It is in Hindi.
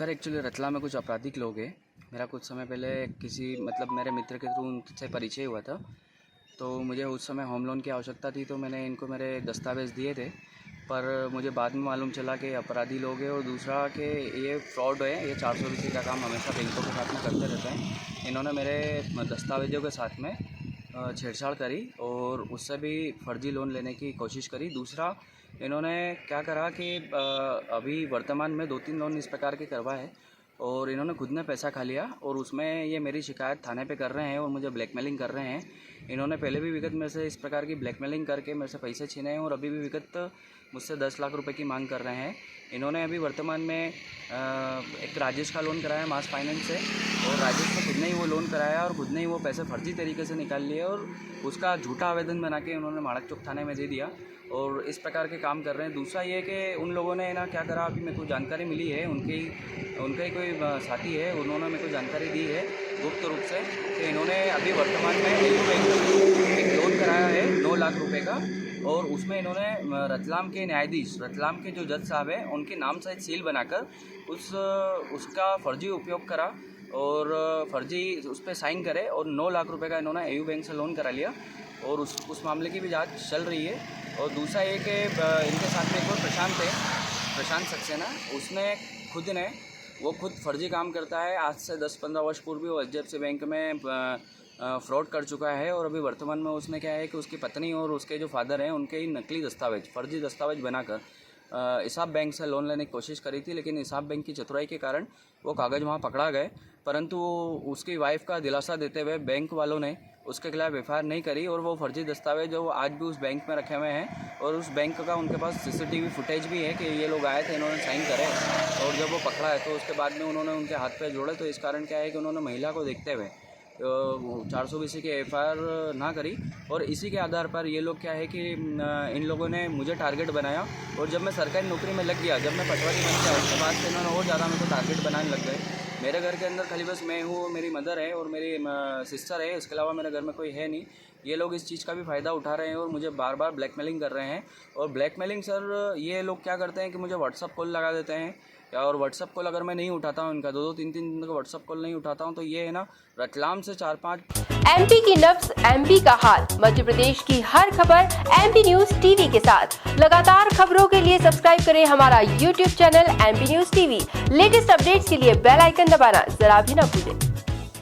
सर एक्चुअली रतलाम में कुछ आपराधिक लोग हैं। मेरा कुछ समय पहले किसी मेरे मित्र के थ्रू उनसे परिचय हुआ था, तो मुझे उस समय होम लोन की आवश्यकता थी, तो मैंने इनको मेरे दस्तावेज़ दिए थे। पर मुझे बाद में मालूम चला कि अपराधी लोग हैं और दूसरा कि ये फ्रॉड है। ये 420 का काम हमेशा बैंकों के साथ में करते रहते हैं। इन्होंने मेरे दस्तावेज़ों के साथ में छेड़छाड़ करी और उससे भी फर्जी लोन लेने की कोशिश करी। दूसरा, इन्होंने क्या करा कि अभी वर्तमान में 2-3 लोन इस प्रकार के करवाए और इन्होंने खुद ने पैसा खा लिया और उसमें ये मेरी शिकायत थाने पे कर रहे हैं और मुझे ब्लैकमेलिंग कर रहे हैं। इन्होंने पहले भी विगत मेरे से इस प्रकार की ब्लैकमेलिंग करके मेरे से पैसे छीने हैं और अभी भी विगत मुझसे 10 लाख रुपए की मांग कर रहे हैं। इन्होंने अभी वर्तमान में एक राजेश का लोन कराया मास फाइनेंस से और राजेश ने खुद ने ही वो लोन कराया और खुद ने ही वो पैसे फर्जी तरीके से निकाल लिए और उसका झूठा आवेदन बना के उन्होंने माणक चौक थाने में दे दिया और इस प्रकार के काम कर रहे हैं। दूसरा ये कि उन लोगों ने ना क्या करा, अभी मेरे को जानकारी मिली है, उनका ही कोई साथी है, उन्होंने मेरे को जानकारी दी है गुप्त रूप से कि इन्होंने अभी वर्तमान में एक लोन कराया है 9 लाख रुपए का और उसमें इन्होंने रतलाम के न्यायाधीश, रतलाम के जो जज साहब हैं, उनके नाम सहित सील बनाकर उसका फर्जी उपयोग करा और फर्जी उस पर साइन करे और 9 लाख रुपए का इन्होंने एयू बैंक से लोन करा लिया और उस मामले की भी जांच चल रही है। और दूसरा ये कि इनके साथ में एक और प्रशांत सक्सेना, उसने खुद फर्जी काम करता है। आज से 10-15 वर्ष पूर्व वो एचडीएफसी बैंक में फ्रॉड कर चुका है और अभी वर्तमान में उसने क्या है कि उसकी पत्नी और उसके जो फादर हैं उनके ही नकली फर्जी दस्तावेज बनाकर इसाब बैंक से लोन लेने की कोशिश करी थी, लेकिन इसाब बैंक की चतुराई के कारण वो कागज़ वहाँ पकड़ा गए। परंतु उसकी वाइफ का दिलासा देते हुए बैंक वालों ने उसके खिलाफ एफआईआर नहीं करी और वो फर्जी दस्तावेज जो आज भी उस बैंक में रखे हुए हैं और उस बैंक का उनके पास सीसीटीवी फुटेज भी है कि ये लोग आए थे, इन्होंने साइन करे और जब वो पकड़ा है तो उसके बाद में उन्होंने उनके हाथ पे जोड़े। तो इस कारण क्या है कि उन्होंने महिला को देखते हुए 420 की एफआईआर ना करी और इसी के आधार पर ये लोग क्या है कि इन लोगों ने मुझे टारगेट बनाया और जब मैं सरकारी नौकरी में लग गया, जब मैं पटवारी बन गया, उसके बाद से इन्होंने और ज़्यादा मेरे को टारगेट बनाने लग गए। मेरे घर के अंदर खाली बस मैं हूँ, मेरी मदर है और मेरी सिस्टर है, इसके अलावा मेरे घर में कोई है नहीं। ये लोग इस चीज़ का भी फ़ायदा उठा रहे हैं और मुझे बार बार ब्लैकमेलिंग कर रहे हैं। और ब्लैकमेलिंग सर, ये लोग क्या करते हैं कि मुझे व्हाट्सअप कॉल लगा देते हैं और व्हाट्सअप कॉल अगर मैं नहीं उठाता हूँ, इनका 2-3 दिन का व्हाट्सअप कॉल नहीं उठाता हूँ, तो ये है ना रतलाम से 4-5 एमपी की नब्ज, एमपी का हाल, मध्य प्रदेश की हर खबर एमपी न्यूज टीवी के साथ। लगातार खबरों के लिए सब्सक्राइब करें हमारा YouTube channel MP news TV. Latest updates के लिए बेल आइकन दबाना जरा भी न भूलें।